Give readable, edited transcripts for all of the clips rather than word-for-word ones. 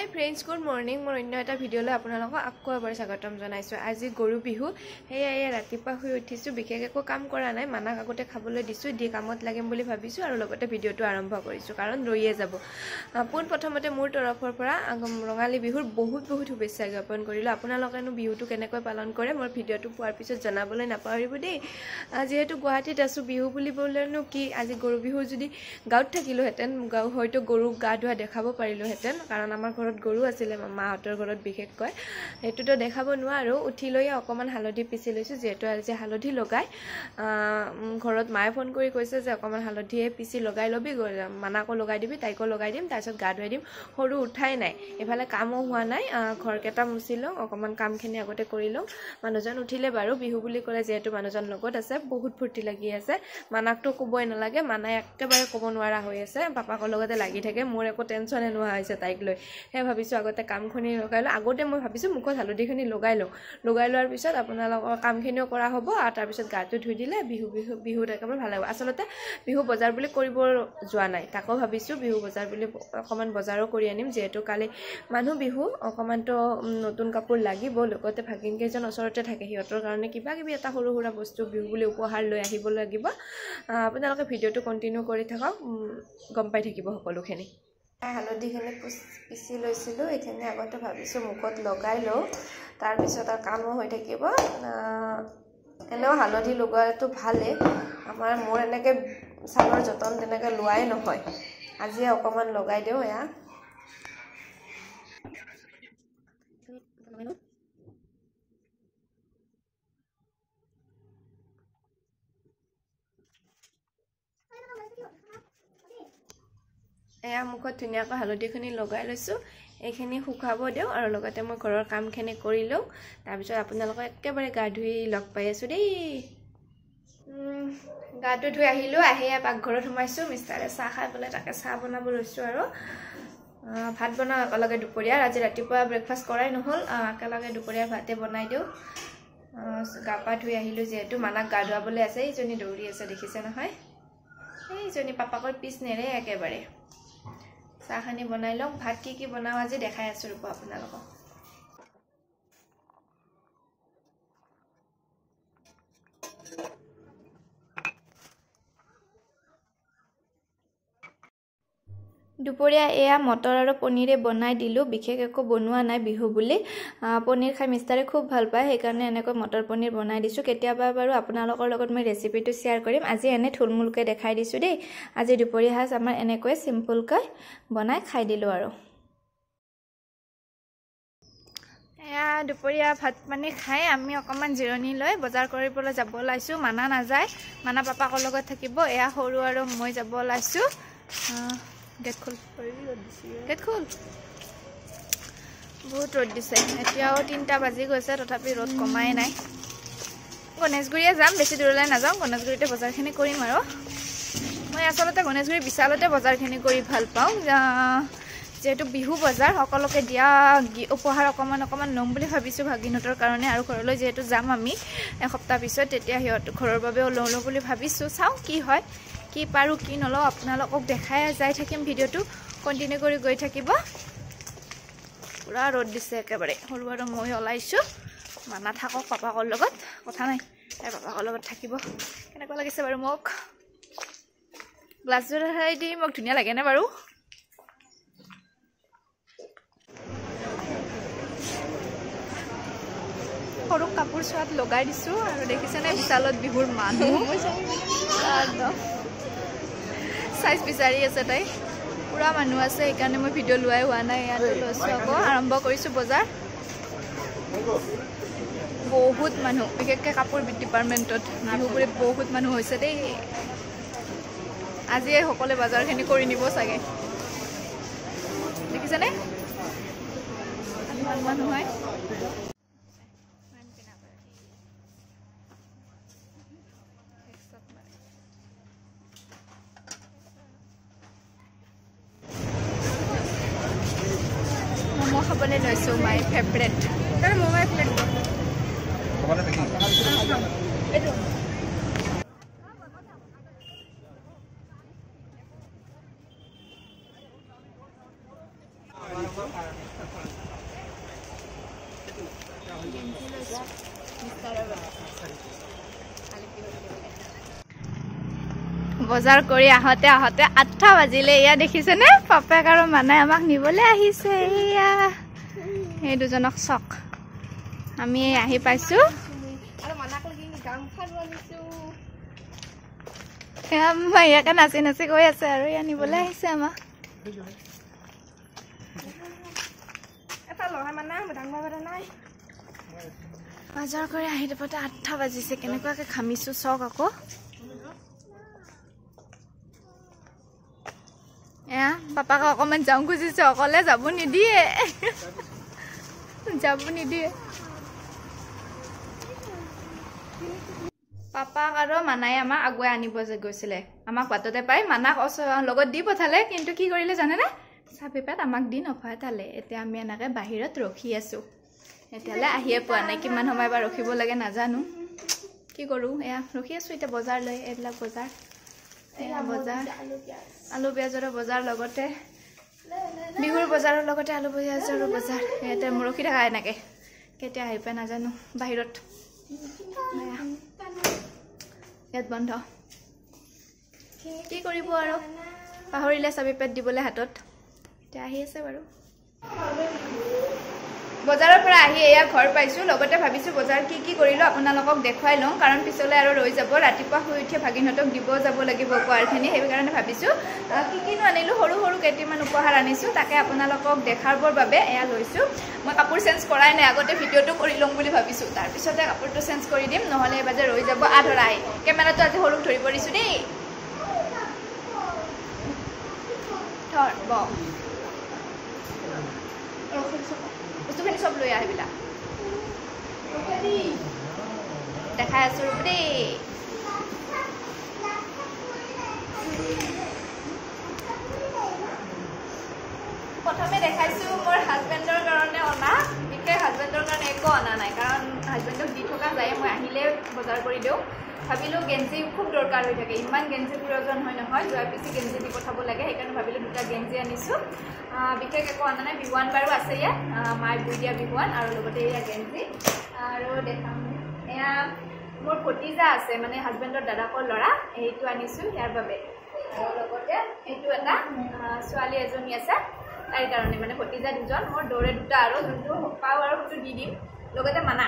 Hi friends, good morning. More in another video le আপোনালোকক আকৌ এবাৰ স্বাগতম জনাইছো। আজি গৰু বিহু হেয়া ৰাতিপুৱা হৈ উঠিছো বিশেষ একো কাম কৰা নাই মানাক আগতে খাবলৈ দিছো দি কামত লাগিম বুলি ভাবিছো আৰু লগতে ভিডিওটো আৰম্ভ কৰিছো কাৰণ ৰৈয়ে যাব। পোন প্ৰথমতে মোৰ তৰফৰ পৰা ৰঙালী বিহুৰ বহুত শুভেচ্ছা জ্ঞাপন কৰিলো। আপোনালোকেনো বিহুটো কেনেকৈ পালন কৰে মোৰ ভিডিওটো পোৱাৰ পিছত জনাবলৈ নাপাহৰিব দেই। যেহেতু গুৱাহাটীত আছো বিহু বুলিবলৈনো কি আজি গৰু বিহু যদি গাঁৱত থাকিলোহেতেন হয়তো গৰু গা ধোৱা দেখাব পাৰিলোহেতেন কাৰণ আমাৰ ঘৰত গৰু আছিলে মাহঁতৰ ঘৰত বিশেষকৈ এটোটো দেখাব নোৱাৰো। উঠি লৈ অকমান হালধি পিছি লৈছো যেহেতু আজি হালধি লগাই ঘৰত মায়ে ফোন কৰি কৈছে যে অকমান হালধিয়ে পিছি লগাই লবি মানাকো লগাই দিবি তাইকো লগাই দিম তাৰপিছত গা ধুৱাই দিম। সৰু উঠাই নাই এফালে কামো হোৱা নাই ঘৰকেইটা মুচি লওঁ অকমান কামখিনি আগতে কৰি লওঁ। মানুহজন উঠিলে বাৰু বিহু বুলি ক'লে যেহেতু মানুহজন লগত আছে বহুত ফূৰ্তি লাগি আছে। মানাকটো ক'বই নালাগে মানাই একেবাৰে ক'ব নোৱাৰা হৈ আছে পাপাকৰ লগতে লাগি থাকে মোৰ একো টেনচনে নোহোৱা হৈছে তাইক লৈ। হে ভাবিছো আগতে কামখিনি লগাই লওঁ আগতে মই ভাবিছো মুখত হালধিখিনি লগাই লোৱাৰ পিছত আপোনালোকৰ কামখিনিও কৰা হ'ব আৰু তাৰ পিছত গাটো ধুই দিলে বিহুত একেবাৰে ভাল লাগিব। আচলতে বিহু বজাৰ বুলি কৰিব যোৱা নাই তাকো ভাবিছো বিহু বজাৰ বুলি অকমান বজাৰো কৰি আনিম যেহেতু কালি মানুহ বিহু অকমানটো নতুন কাপোৰ লাগিব লগতে ভাগিন কেইজন ওচৰতে থাকে সিহঁতৰ কাৰণে কিবা কিবি এটা সৰু সুৰা বস্তু বিহু বুলি উপহাৰ লৈ আহিব লাগিব। আপোনালোকে ভিডিওটো কন্টিনিউ কৰি থাকক গম পাই থাকিব সকলোখিনি। হালধিখিনি পিছি লৈছিলোঁ এইখিনি আগতে ভাবিছোঁ মুখত লগাই লওঁ তাৰপিছত আৰু কামো হৈ থাকিব। এনেও হালধি লগোৱাটো ভালেই মোৰ এনেকৈ ছালৰ যতন তেনেকৈ লোৱাই নহয় আজি অকণমান লগাই দিওঁ। এয়া মুখত ধুনীয়াকৈ হালধিখিনি লগাই লৈছোঁ এইখিনি শুকাব দিওঁ আৰু লগতে মই ঘৰৰ কামখিনি কৰি লওঁ তাৰপিছত আপোনালোকক একেবাৰে গা ধুই লগ পাই আছোঁ দেই। গাটো ধুই আহিলোঁ আহি পাকঘৰত সোমাইছোঁ মিষ্টাৰে চাহ খাই পেলাই তাকে চাহ বনাব লৈছোঁ আৰু ভাত বনাওঁ একেলগে দুপৰীয়াৰ আজি ৰাতিপুৱা ব্ৰেকফাষ্ট কৰাই নহ'ল একেলগে দুপৰীয়াৰ ভাতে বনাই দিওঁ। গা পা ধুই আহিলোঁ যিহেতু মানাক গা ধুৱাবলৈ আছে এইজনী দৌৰি আছে দেখিছে নহয় এইজনী পাপাকৰ পিছ নেৰে একেবাৰে। চাহখিনি বনাই লওঁ ভাত কি বনাওঁ আজি দেখাই আছোঁ ৰূপ আপোনালোকক। দুপৰীয়া এয়া মটৰ আৰু পনীৰে বনাই দিলোঁ বিশেষ একো বনোৱা নাই বিহু বুলি পনীৰ খাই মিষ্টাৰে খুব ভাল পায় সেইকাৰণে এনেকৈ মটৰ পনীৰ বনাই দিছোঁ। কেতিয়াবা বাৰু আপোনালোকৰ লগত মই ৰেচিপিটো শ্বেয়াৰ কৰিম আজি এনে থুলমূলকৈ দেখাই দিছোঁ দেই। আজি দুপৰীয়া সাজ আমাৰ এনেকৈ চিম্পুলকৈ বনাই খাই দিলোঁ আৰু এয়া দুপৰীয়া ভাত পানী খাই আমি অকণমান জিৰণি লৈ বজাৰ কৰিবলৈ যাব ওলাইছোঁ। মানা নাযায় মানা পাপাকৰ লগত থাকিব এয়া সৰু আৰু মই যাব ওলাইছোঁ। গেট খোল বহুত ৰ'দ দিছে এতিয়াও 3টা বাজি গৈছে তথাপি ৰ'দ কমাই নাই। গণেশগুৰিয়ে যাম বেছি দূৰলৈ নাযাওঁ গণেশগুৰিতে বজাৰখিনি কৰিম আৰু মই আচলতে গণেশগুৰি বিশালতে বজাৰখিনি কৰি ভাল পাওঁ যেহেতু বিহু বজাৰ সকলোকে দিয়া উপহাৰ অকণমান ল'ম বুলি ভাবিছোঁ ভাগিনহঁতৰ কাৰণে আৰু ঘৰলৈ যিহেতু যাম আমি এসপ্তাহ পিছত তেতিয়া সিহঁত ঘৰৰ বাবেও লওঁ বুলি ভাবিছোঁ। চাওঁ কি হয় কি পাৰোঁ কি নলওঁ আপোনালোকক দেখাই যাই থাকিম ভিডিঅ'টো কণ্টিনিউ কৰি গৈ থাকিব। পুৰা ৰ'দ দিছে একেবাৰে সৰু আৰু মই ওলাইছোঁ মানা থাকক পাপাকৰ লগত কথা নাই তাই পাপাকৰ লগত থাকিব। কেনেকুৱা লাগিছে বাৰু মোক গ্লাছযোৰ দি মোক ধুনীয়া লাগেনে বাৰু। সৰু কাপোৰ চোৱাত লগাই দিছোঁ আৰু দেখিছেনে বিশালত বিহুৰ মানুহ চাইজ বিচাৰি আছে তাই পুৰা মানুহ আছে সেইকাৰণে মই ভিডিঅ' লোৱাই হোৱা নাই। ইয়াত লৈছোঁ আকৌ আৰম্ভ কৰিছোঁ বজাৰ বহুত মানুহ বিশেষকৈ কাপোৰ ডিপাৰ্টমেণ্টত বিহু বুলি বহুত মানুহ হৈছে দেই। আজিয়ে সকলোৱে বজাৰখিনি কৰি নিব চাগে দেখিছেনে ইমান মানুহ হয়। ম'ম' খাবলৈ লৈছোঁ মাই ফেভৰেট বজাৰ কৰি আহতে 8টা বাজিলে। এয়া দেখিছেনে পাপেক আৰু মানাই আমাক নিবলৈ আহিছে। এয়া এই দুজনক চক আমি আহি পাইছো। ইয়াকে নাচি নাচি গৈ আছে আৰু এয়া নিবলৈ আহিছে আমাক। বজাৰ কৰি আহি থাকোঁতে 8টা বাজিছে। কেনেকুৱাকে ঘামিছো চক আকৌ। এয়া পাপাক অকণমান যাওঁ খুজিছে, অকলে যাব নিদিয়ে। যাব নিদিয়ে। পাপাক আৰু মানাই আমাক আগুৱাই আনিব গৈছিলে। আমাক বাটতে পাই মানাক লগত দি পঠালে, কিন্তু কি কৰিলে জানেনে? চাবি পাত আমাক দি নপঠালে। এতিয়া আমি এনেকৈ বাহিৰত ৰখি আছো। এতিয়ালৈ আহিয়ে পোৱা নাই। কিমান সময় বা ৰখিব লাগে নাজানো। কি কৰোঁ, এয়া ৰখি আছো এতিয়া বজাৰ লৈ। এইবিলাক বজাৰ, এয়া বজাৰ, আলু পিঁয়াজৰ বজাৰ, লগতে বিহুৰ বজাৰৰ লগতে আলু পিঁয়াজৰো বজাৰ। ইয়াতে মোৰ ৰখি থকা এনেকৈ কেতিয়া আহি পাই নাজানো। বাহিৰত ইয়াত বন্ধ। কি কৰিব আৰু, পাহৰিলে চাবি পেট দিবলৈ হাতত। এতিয়া আহি আছে বাৰু। বজাৰৰ পৰা আহি এয়া ঘৰ পাইছোঁ। লগতে ভাবিছোঁ বজাৰ কি কৰিলোঁ আপোনালোকক দেখুৱাই লওঁ, কাৰণ পিছলৈ আৰু ৰৈ যাব। ৰাতিপুৱা শুই উঠি ভাগিনহঁতক দিব যাব লাগিব উপহাৰখিনি। সেইকাৰণে ভাবিছোঁ কিনো আনিলোঁ, সৰু সৰু কেইটামান উপহাৰ আনিছোঁ। তাকে আপোনালোকক দেখাবৰ বাবে এয়া লৈছোঁ। মই কাপোৰ চেঞ্জ কৰাই নাই, আগতে ভিডিঅ'টো কৰি ল'ম বুলি ভাবিছোঁ। তাৰপিছতে কাপোৰটো চেঞ্জ কৰি দিম, নহ'লে এইবাৰ যে ৰৈ যাব আধৰাই। কেমেৰাটো আজি সৰুক ধৰিব দিছোঁ দেই। ধৰ ব বস্তুখিনি চব লৈ আহিবিলা। দেখাই আছো ৰূপ দেই। প্ৰথমে দেখাইছো মোৰ হাজবেণ্ডৰ কাৰণে অনা। বিশেষ হাজবেণ্ডৰ কাৰণে একো অনা নাই, কাৰণ হাজবেণ্ডক দি থকা যায়। মই আহিলে বজাৰ কৰি দিওঁ। ভাবিলোঁ গেঞ্জি খুব দৰকাৰ হৈ থাকে, ইমান গেঞ্জি প্ৰয়োজন হয় নহয়। যোৱাৰ পিছত গেঞ্জি দি পঠাব লাগে, সেইকাৰণে ভাবিলোঁ 2টা গেঞ্জি আনিছোঁ। বিশেষ একো অনা নাই। বিহুৱান বাৰু আছে ইয়াত, মায়ে বৈ দিয়া বিহুৱান, আৰু লগতে এয়া গেঞ্জি। আৰু দেখাম, এয়া মোৰ ভতিজা আছে, মানে হাজবেণ্ডৰ দাদাকৰ ল'ৰা, সেইটো আনিছোঁ ইয়াৰ বাবে। আৰু লগতে এইটো এটা ছোৱালী এজনী আছে, তাইৰ কাৰণে, মানে ভতিজা দুজন। মোৰ দৌৰে 2টা, আৰু যোনটো পাওঁ আৰু সেইটো দি দিম। লগতে মানা,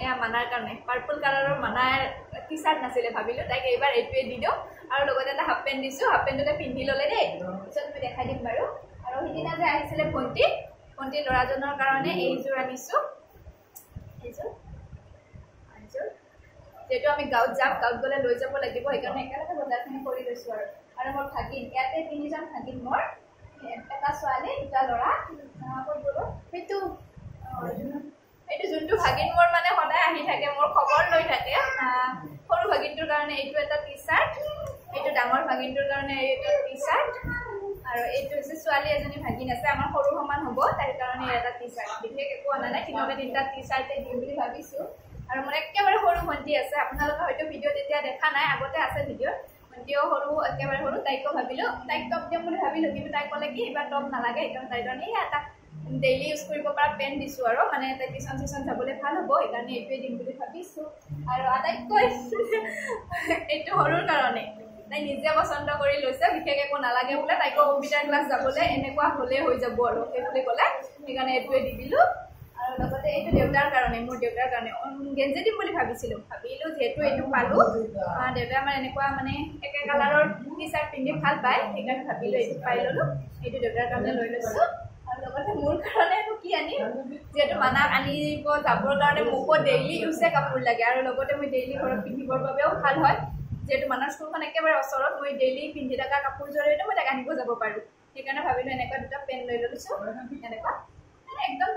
এয়া মানাৰ কাৰণে পাৰ্পল কালাৰৰ মানাৰ টি চাৰ্ট নাছিলে, ভাবিলোঁ তাইক এইবাৰ এইটোৱে দি দিওঁ। আৰু লগতে এটা হাফ পেণ্ট দিছোঁ, হাফ পেণ্টটোতে পিন্ধি ল'লে দেই, পিছত মই দেখাই দিম বাৰু। আৰু সিদিনা যে আহিছিলে ভণ্টি ল'ৰাজনৰ কাৰণে এইযোৰ আনিছোঁ। এইযোৰ যিহেতু আমি গাঁৱত যাম, গাঁৱত গ'লে লৈ যাব লাগিব, সেইকাৰণে একেলগে বজাৰখিনি কৰি লৈছোঁ। আৰু মোৰ ভাগিন, ইয়াতে 3জন ভাগিন মোৰ, এটা ছোৱালী 2টা ল'ৰা। সেইটো যোনটো ভাগিন মোৰ মানে সদায় আহি থাকে, মোৰ খবৰ লৈ থাকে। সৰু ভাগিনটোৰ কাৰণে এইটো এটা টি চাৰ্ট, এইটো ডাঙৰ ভাগিনটোৰ কাৰণে এইটো টি চাৰ্ট, আৰু এইটো হৈছে ছোৱালী এজনী ভাগিন আছে, আমাৰ সৰু সমান হ'ব, তাইৰ কাৰণে এটা টি চাৰ্ট। বিশেষ একো অনা নাই, কিন্তু 3টা টি চাৰ্টে দিম বুলি ভাবিছোঁ। আৰু মোৰ একেবাৰে সৰু ভণ্টি আছে, আপোনালোকে হয়তো ভিডিঅ'ত এতিয়া দেখা নাই, আগতে আছে ভিডিঅ'ত। ভণ্টিও সৰু, একেবাৰে সৰু। তাইকো ভাবিলোঁ, তাইক টপ দিম বুলি ভাবিলোঁ, কিন্তু তাই ক'লে কি এইবাৰ টপ নালাগে, সেইকাৰণে তাইৰ কাৰণে এটা ডেইলি ইউজ কৰিব পৰা পেণ্ট দিছোঁ। আৰু মানে তাই টিউশ্যন যাবলৈ ভাল হ'ব, সেইকাৰণে এইটোৱে দিম বুলি ভাবিছোঁ। আৰু আটাইতকৈ এইটো সৰুৰ কাৰণে তাই নিজে পচন্দ কৰি লৈছে, বিশেষ একো নালাগে বোলে, তাইকো কম্পিউটাৰ ক্লাছ যাবলৈ এনেকুৱা হ'লেই হৈ যাব আৰু সেই বুলি ক'লে, সেইকাৰণে এইটোৱে দি দিলোঁ। আৰু লগতে এইটো দেউতাৰ কাৰণে, মোৰ দেউতাৰ কাৰণে গেঞ্জি দিম বুলি ভাবিলোঁ, যিহেতু এইটো পালোঁ। দেউতাই আমাৰ এনেকুৱা মানে একে কালাৰৰ টি চাৰ্ট পিন্ধি ভাল পায়, সেইকাৰণে ভাবিলোঁ এইটো পাই ল'লোঁ। এইটো দেউতাৰ কাৰণে লৈ লৈছোঁ। আৰু লগতে মোৰ কাৰণেনো কি আনিম, যিহেতু মানাক আনিব যাবৰ কাৰণে মোকো ডেইলি ইউজে কাপোৰ লাগে, আৰু লগতে মই ডেইলি ঘৰত পিন্ধিবৰ বাবেও ভাল হয়। যিহেতু মানাৰ স্কুলখন একেবাৰে ওচৰত, মই ডেইলি পিন্ধি থকা কাপোৰযোৰেতো মই তাক আনিব যাব পাৰোঁ। সেইকাৰণে ভাবিলোঁ এনেকুৱা 2টা পেণ্ট লৈ লৈছোঁ। এনেকুৱা একদম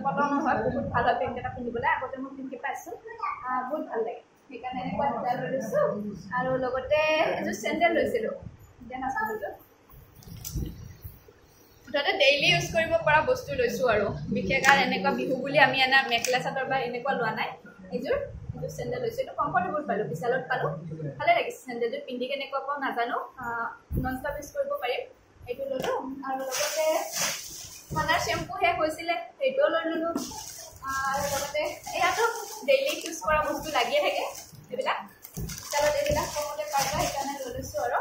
কটনৰ হয়, বহুত ভাল হয় পেণ্ট এটা পিন্ধিবলৈ। আগতে মই পিন্ধি পাইছোঁ, বহুত ভাল লাগে, সেইকাৰণে এনেকুৱা 2টা লৈ লৈছোঁ। আৰু লগতে এযোৰ চেণ্ডেল লৈছিলোঁ, এতিয়া নাচালোঁ। মুঠতে ডেইলি ইউজ কৰিব পৰা বস্তু লৈছোঁ। আৰু বিশেষ আৰু এনেকুৱা বিহু বুলি আমি এনে মেখেলা চাদৰ বা এনেকুৱা লোৱা নাই। এইযোৰ চেণ্ডেল লৈছোঁ, এইটো কমফৰ্টেবল পালোঁ, বিশালত পালোঁ, ভালে লাগিছে। চেণ্ডেলযোৰ পিন্ধি কেনেকুৱা পাওঁ নাজানো, নন ষ্টপ ইউজ কৰিব পাৰিম। এইটো ল'লোঁ। আৰু লগতে মানাৰ শ্বেম্পু শেষ হৈছিলে সেইটোও লৈ ল'লোঁ আৰু লগতে এয়াতো ডেইলি ইউজ কৰা বস্তু লাগিয়ে থাকে এইবিলাক তালত এইবিলাক কমতে পাই যায় সেইকাৰণে লৈ লৈছোঁ আৰু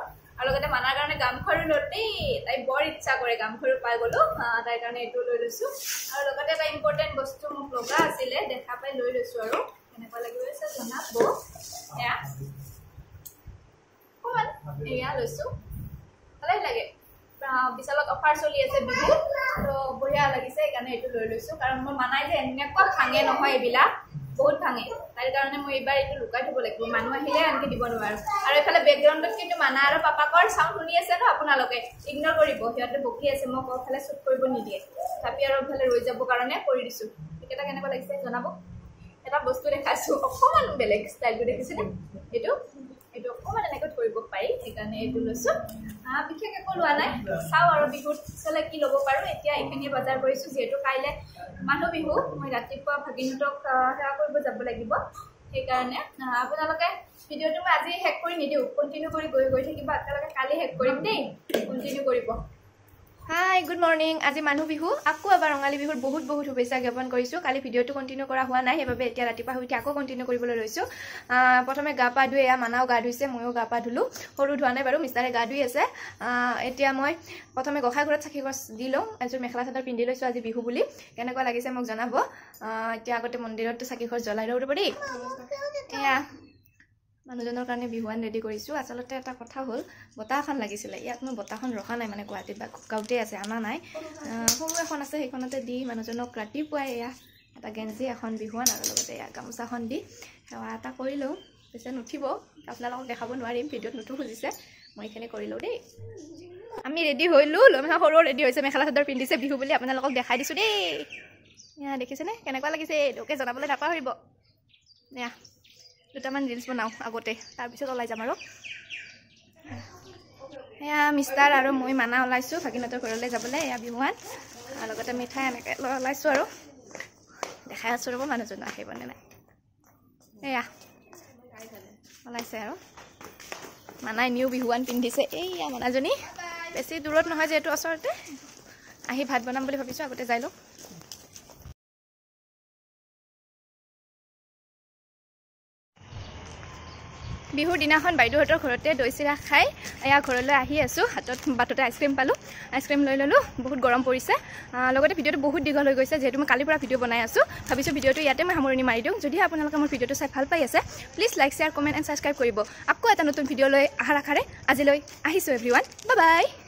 লগতে মানাৰ কাৰণে গামখাৰু লৈ দেই তাই বৰ ইচ্ছা কৰে গামখাৰু পাই গ'লোঁ তাইৰ কাৰণে এইটো লৈ লৈছোঁ আৰু লগতে এটা ইম্পৰ্টেণ্ট বস্তু মোক লগা আছিলে দেখা পাই লৈ লৈছোঁ আৰু কেনেকুৱা লাগিব জনাব এয়া অকণমান এয়া লৈছোঁ ভালেই লাগে বিশালত অফাৰ চলি আছে বিহু তো বঢ়িয়া লাগিছে সেইকাৰণে এইটো লৈ লৈছোঁ কাৰণ মই মানাই যে এনেকুৱা ভাঙে নহয় এইবিলাক বহুত ভাঙে তাৰ কাৰণে মই এইবাৰ এইটো লুকাই থ'ব লাগিব মানুহ আহিলে আনকি দিব নোৱাৰোঁ আৰু এইফালে বেকগ্ৰাউণ্ডত কিন্তু মানা আৰু পাপাকৰ চাউণ্ড শুনি আছে ন আপোনালোকে ইগন'ৰ কৰিব সিহঁতে বকি আছে মোক এইফালে শ্বুট কৰিব নিদিয়ে তথাপি আৰু এইফালে ৰৈ যাবৰ কাৰণে কৰি দিছোঁ এইকেইটা কেনেকুৱা লাগিছে জনাব এটা বস্তু দেখাইছোঁ অকণমান বেলেগ ষ্টাইলটো দেখিছেনে এইটো অকণমান এনেকৈ কৰিব পাৰি সেইকাৰণে এইটো লৈছোঁ বিশেষ একো লোৱা নাই চাওঁ আৰু বিহুত পিছলৈ কি ল'ব পাৰোঁ এতিয়া এইখিনিয়ে বজাৰ কৰিছোঁ যিহেতু কাইলৈ মানুহ বিহু মই ৰাতিপুৱা ভাগিনহঁতক সেৱা কৰিব যাব লাগিব সেইকাৰণে আপোনালোকে ভিডিঅ'টো মই আজি শেষ কৰি নিদিওঁ কণ্টিনিউ কৰি গৈ থাকিব আপোনালোকে কালি শেষ কৰিম দেই কণ্টিনিউ কৰিব হাই গুড মৰ্ণিং আজি মানুহ বিহু আকৌ এবাৰ ৰঙালী বিহুৰ বহুত বহুত শুভেচ্ছা জ্ঞাপন কৰিছোঁ কালি ভিডিঅ'টো কণ্টিনিউ কৰা হোৱা নাই সেইবাবে এতিয়া ৰাতিপুৱা শুই উঠি আকৌ কণ্টিনিউ কৰিবলৈ লৈছোঁ প্ৰথমে গা পা ধুই এয়া মানাও গা ধুইছে ময়ো গা পা ধুলোঁ সৰু ধোৱা নাই বাৰু মিষ্টাৰে গা ধুই আছে এতিয়া মই প্ৰথমে গোঁসাই ঘৰত চাকি গছ দি লওঁ এযোৰ মেখেলা চাদৰ পিন্ধি লৈছোঁ আজি বিহু বুলি কেনেকুৱা লাগিছে মোক জনাব এতিয়া আগতে মন্দিৰতো চাকি গছ জ্বলাই লওঁ ৰ'ব দেই এয়া মানুহজনৰ কাৰণে বিহুৱান ৰেডি কৰিছোঁ আচলতে এটা কথা হ'ল বঁটা এখন লাগিছিলে ইয়াত মই বঁটাখন ৰখা নাই মানে গুৱাহাটীত বা গাঁৱতে আছে অনা নাই সৰু এখন আছে সেইখনতে দি মানুহজনক ৰাতিপুৱাই এয়া এটা গেঞ্জি এখন বিহুৱান আৰু লগতে এয়া গামোচাখন দি সেৱা এটা কৰি লওঁ পিছে নুঠিব আপোনালোকক দেখাব নোৱাৰিম ভিডিঅ'ত নুঠো খুজিছে মই এইখিনি কৰি লওঁ দেই আমি ৰেডি হৈলোঁ লমহা সৰু ৰেডি হৈছে মেখেলা চাদৰ পিন্ধিছে বিহু বুলি আপোনালোকক দেখাই দিছোঁ দেই এয়া দেখিছেনে কেনেকুৱা লাগিছে এইটোকে জনাবলৈ নাপাহৰিব এয়া দুটামান ৰিলছ বনাওঁ আগতে তাৰপিছত ওলাই যাম আৰু এয়া মিষ্টাৰ আৰু মই মানা ওলাইছোঁ ভাগিনহঁতৰ ঘৰলৈ যাবলৈ এয়া বিহুৱান আৰু লগতে মিঠাই এনেকৈ লৈ ওলাইছোঁ আৰু দেখাই আছোঁ ৰ'ব মানুহজন আহিবনে নাই এয়া ওলাইছে আৰু মানাই নিউ বিহুৱান পিন্ধিছে এইয়া মানাজনী বেছি দূৰত নহয় যিহেতু ওচৰতে আহি ভাত বনাম বুলি ভাবিছোঁ আগতে যাই লওঁ বিহুৰ দিনাখন বাইদেউহঁতৰ ঘৰতে দৈ চিৰা খাই এয়া ঘৰলৈ আহি আছোঁ হাতত বাটতে আইচক্ৰীম পালোঁ আইচক্ৰীম লৈ ল'লোঁ বহুত গৰম পৰিছে লগতে ভিডিঅ'টো বহুত দীঘল হৈ গৈছে যিহেতু মই কালিৰ পৰা ভিডিঅ' বনাই আছোঁ ভাবিছোঁ ভিডিঅ'টো ইয়াতে মই সামৰণি মাৰি দিওঁ যদি আপোনালোকে মোৰ ভিডিঅ'টো চাই ভাল পাই আছে please like share comment and subscribe কৰিব আকৌ এটা নতুন ভিডিঅ' লৈ অহাৰ আশাৰে আজিলৈ আহিছোঁ এভৰিৱান বাই বাই